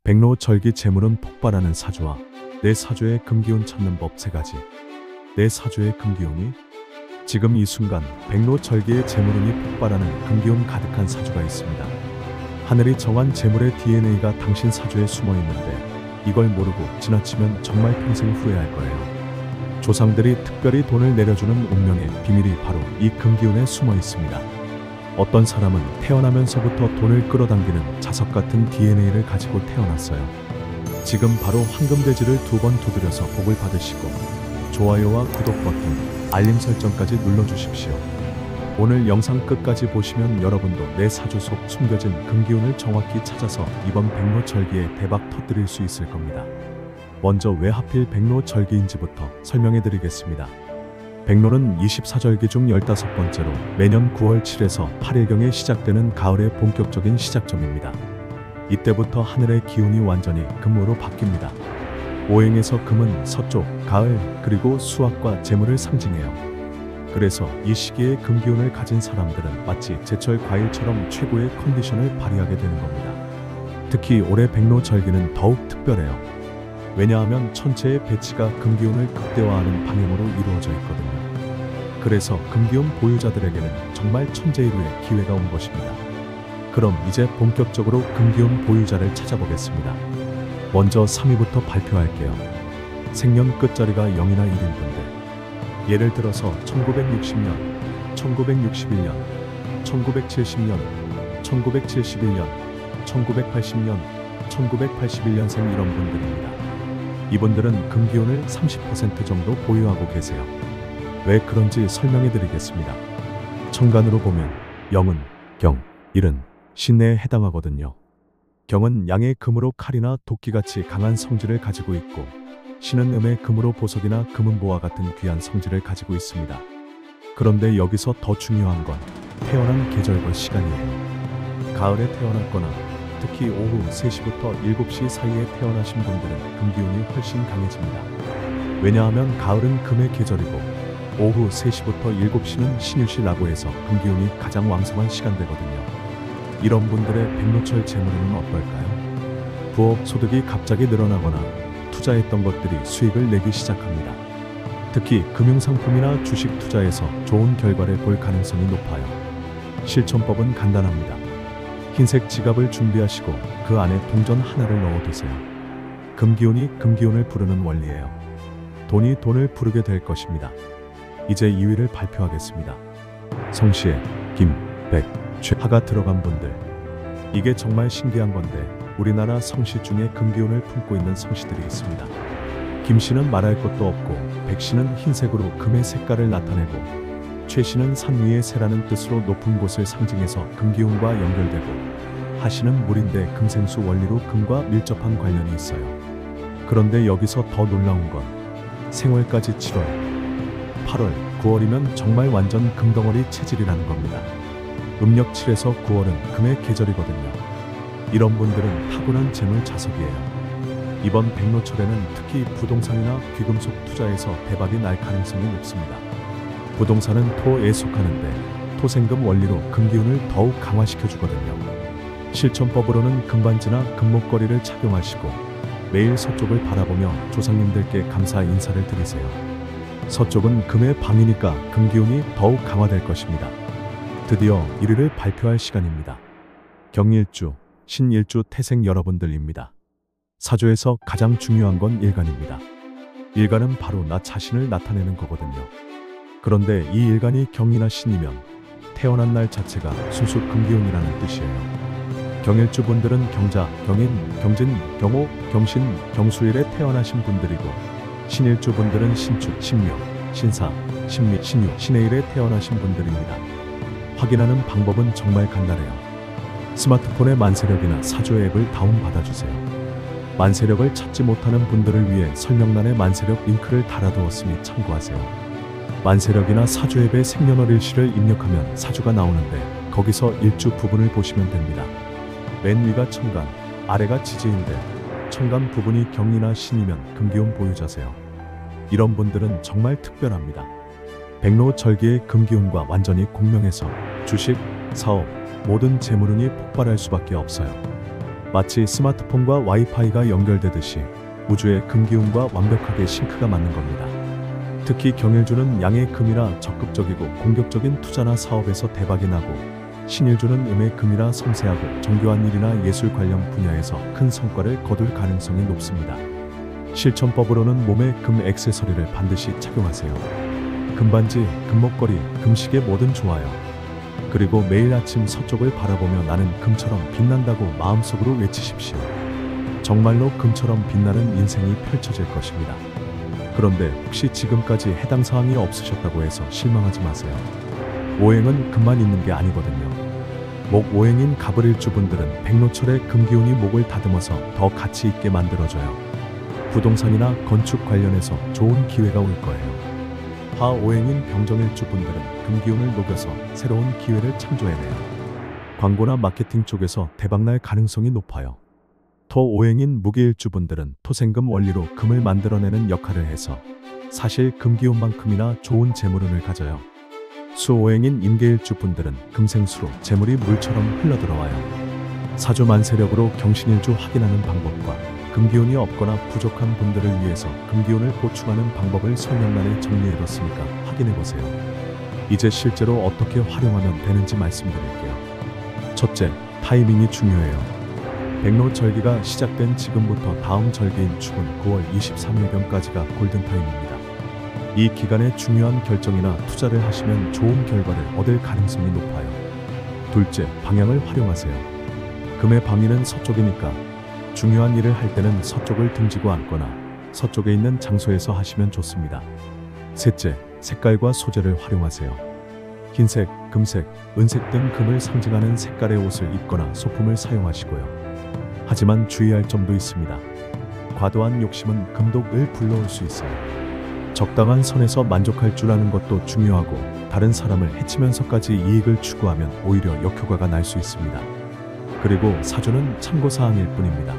백로절기 재물은 폭발하는 사주와 내 사주의 금기운 찾는 법 3가지. 내 사주의 금기운이 지금 이 순간 백로절기의 재물운이 폭발하는 금기운 가득한 사주가 있습니다. 하늘이 정한 재물의 DNA가 당신 사주에 숨어 있는데 이걸 모르고 지나치면 정말 평생 후회할 거예요. 조상들이 특별히 돈을 내려주는 운명의 비밀이 바로 이 금기운에 숨어 있습니다. 어떤 사람은 태어나면서부터 돈을 끌어당기는 자석 같은 DNA를 가지고 태어났어요. 지금 바로 황금돼지를 2번 두드려서 복을 받으시고 좋아요와 구독 버튼, 알림 설정까지 눌러주십시오. 오늘 영상 끝까지 보시면 여러분도 내 사주 속 숨겨진 금기운을 정확히 찾아서 이번 백로절기에 대박 터뜨릴 수 있을 겁니다. 먼저 왜 하필 백로절기인지부터 설명해 드리겠습니다. 백로는 24절기 중 15번째로 매년 9월 7에서 8일경에 시작되는 가을의 본격적인 시작점입니다. 이때부터 하늘의 기운이 완전히 금으로 바뀝니다. 오행에서 금은 서쪽, 가을, 그리고 수확과 재물을 상징해요. 그래서 이 시기에 금기운을 가진 사람들은 마치 제철 과일처럼 최고의 컨디션을 발휘하게 되는 겁니다. 특히 올해 백로절기는 더욱 특별해요. 왜냐하면 천체의 배치가 금기운을 극대화하는 방향으로 이루어져 있거든요. 그래서 금기운 보유자들에게는 정말 천재일우의 기회가 온 것입니다. 그럼 이제 본격적으로 금기운 보유자를 찾아보겠습니다. 먼저 3위부터 발표할게요. 생년 끝자리가 0이나 1인 분들. 예를 들어서 1960년, 1961년, 1970년, 1971년, 1980년, 1981년생 이런 분들입니다. 이분들은 금기운을 30% 정도 보유하고 계세요. 왜 그런지 설명해 드리겠습니다. 천간으로 보면 0은 경, 1은 신내에 해당하거든요. 경은 양의 금으로 칼이나 도끼같이 강한 성질을 가지고 있고 신은 음의 금으로 보석이나 금은보와 같은 귀한 성질을 가지고 있습니다. 그런데 여기서 더 중요한 건 태어난 계절과 시간이에요. 가을에 태어났거나 특히 오후 3시부터 7시 사이에 태어나신 분들은 금기운이 훨씬 강해집니다. 왜냐하면 가을은 금의 계절이고 오후 3시부터 7시는 신유시라고 해서 금기운이 가장 왕성한 시간대거든요. 이런 분들의 백로철 재물운은 어떨까요? 부업 소득이 갑자기 늘어나거나 투자했던 것들이 수익을 내기 시작합니다. 특히 금융상품이나 주식 투자에서 좋은 결과를 볼 가능성이 높아요. 실천법은 간단합니다. 흰색 지갑을 준비하시고 그 안에 동전 하나를 넣어두세요. 금기운이 금기운을 부르는 원리예요. 돈이 돈을 부르게 될 것입니다. 이제 2위를 발표하겠습니다. 성씨에 김, 백, 최, 하가 들어간 분들. 이게 정말 신기한 건데 우리나라 성씨 중에 금기운을 품고 있는 성씨들이 있습니다. 김씨는 말할 것도 없고 백씨는 흰색으로 금의 색깔을 나타내고 최씨는 산 위의 새라는 뜻으로 높은 곳을 상징해서 금기운과 연결되고 하씨는 물인데 금생수 원리로 금과 밀접한 관련이 있어요. 그런데 여기서 더 놀라운 건 생월까지 7월, 8월, 9월이면 정말 완전 금덩어리 체질이라는 겁니다. 음력 7에서 9월은 금의 계절이거든요. 이런 분들은 타고난 재물 자석이에요. 이번 백로철에는 특히 부동산이나 귀금속 투자에서 대박이 날 가능성이 높습니다. 부동산은 토에 속하는데 토생금 원리로 금기운을 더욱 강화시켜주거든요. 실천법으로는 금반지나 금목걸이를 착용하시고 매일 서쪽을 바라보며 조상님들께 감사 인사를 드리세요. 서쪽은 금의 방이니까 금기운이 더욱 강화될 것입니다. 드디어 1위를 발표할 시간입니다. 경일주, 신일주 태생 여러분들입니다. 사주에서 가장 중요한 건 일간입니다. 일간은 바로 나 자신을 나타내는 거거든요. 그런데 이 일간이 경이나 신이면 태어난 날 자체가 순수 금기운이라는 뜻이에요. 경일주 분들은 경자, 경인, 경진, 경호, 경신, 경수일에 태어나신 분들이고 신일주 분들은 신축, 신묘, 신사, 신미, 신유, 신해일에 태어나신 분들입니다. 확인하는 방법은 정말 간단해요. 스마트폰의 만세력이나 사주 앱을 다운받아주세요. 만세력을 찾지 못하는 분들을 위해 설명란에 만세력 링크를 달아두었으니 참고하세요. 만세력이나 사주 앱에 생년월일시를 입력하면 사주가 나오는데 거기서 일주 부분을 보시면 됩니다. 맨 위가 천간, 아래가 지지인데 천간 부분이 경이나 신이면 금기운 보유자세요. 이런 분들은 정말 특별합니다. 백로절기의 금기운과 완전히 공명해서 주식, 사업, 모든 재물운이 폭발할 수밖에 없어요. 마치 스마트폰과 와이파이가 연결되듯이 우주의 금기운과 완벽하게 싱크가 맞는 겁니다. 특히 경일주는 양의 금이라 적극적이고 공격적인 투자나 사업에서 대박이 나고, 신일주는 음의 금이라 섬세하고 정교한 일이나 예술 관련 분야에서 큰 성과를 거둘 가능성이 높습니다. 실천법으로는 몸에 금 액세서리를 반드시 착용하세요. 금반지, 금목걸이, 금시계 뭐든 좋아요. 그리고 매일 아침 서쪽을 바라보며 나는 금처럼 빛난다고 마음속으로 외치십시오. 정말로 금처럼 빛나는 인생이 펼쳐질 것입니다. 그런데 혹시 지금까지 해당 사항이 없으셨다고 해서 실망하지 마세요. 오행은 금만 있는 게 아니거든요. 목 오행인 갑을일주 분들은 백로철의 금기운이 목을 다듬어서 더 가치 있게 만들어줘요. 부동산이나 건축 관련해서 좋은 기회가 올 거예요. 화 오행인 병정일주 분들은 금기운을 녹여서 새로운 기회를 창조해내요. 광고나 마케팅 쪽에서 대박날 가능성이 높아요. 토 오행인 무기일주 분들은 토생금 원리로 금을 만들어내는 역할을 해서 사실 금기운만큼이나 좋은 재물운을 가져요. 수 오행인 임계일주 분들은 금생수로 재물이 물처럼 흘러들어와요. 사주 만세력으로 경신일주 확인하는 방법과 금기운이 없거나 부족한 분들을 위해서 금기운을 보충하는 방법을 설명란에 정리해뒀으니까 확인해보세요. 이제 실제로 어떻게 활용하면 되는지 말씀드릴게요. 첫째, 타이밍이 중요해요. 백로절기가 시작된 지금부터 다음 절기인 추군 9월 23일경까지가 골든타임입니다. 이 기간에 중요한 결정이나 투자를 하시면 좋은 결과를 얻을 가능성이 높아요. 둘째, 방향을 활용하세요. 금의 방위는 서쪽이니까 중요한 일을 할 때는 서쪽을 등지고 앉거나 서쪽에 있는 장소에서 하시면 좋습니다. 셋째, 색깔과 소재를 활용하세요. 흰색, 금색, 은색 등 금을 상징하는 색깔의 옷을 입거나 소품을 사용하시고요. 하지만 주의할 점도 있습니다. 과도한 욕심은 금독을 불러올 수 있어요. 적당한 선에서 만족할 줄 아는 것도 중요하고, 다른 사람을 해치면서까지 이익을 추구하면 오히려 역효과가 날 수 있습니다. 그리고 사주는 참고사항일 뿐입니다.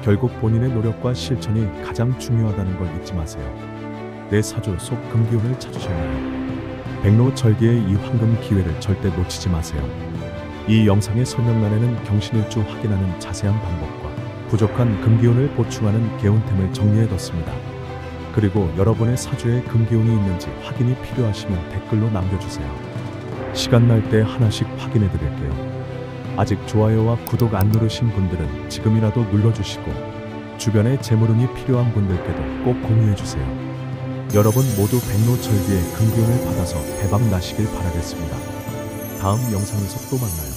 결국 본인의 노력과 실천이 가장 중요하다는 걸 잊지 마세요. 내 사주 속 금기운을 찾으셨나요? 백로절기의 이 황금 기회를 절대 놓치지 마세요. 이 영상의 설명란에는 경신일주 확인하는 자세한 방법과 부족한 금기운을 보충하는 개운템을 정리해뒀습니다. 그리고 여러분의 사주에 금기운이 있는지 확인이 필요하시면 댓글로 남겨주세요. 시간 날 때 하나씩 확인해드릴게요. 아직 좋아요와 구독 안 누르신 분들은 지금이라도 눌러주시고, 주변에 재물운이 필요한 분들께도 꼭 공유해주세요. 여러분 모두 백로절기의 금기운을 받아서 대박 나시길 바라겠습니다. 다음 영상에서 또 만나요.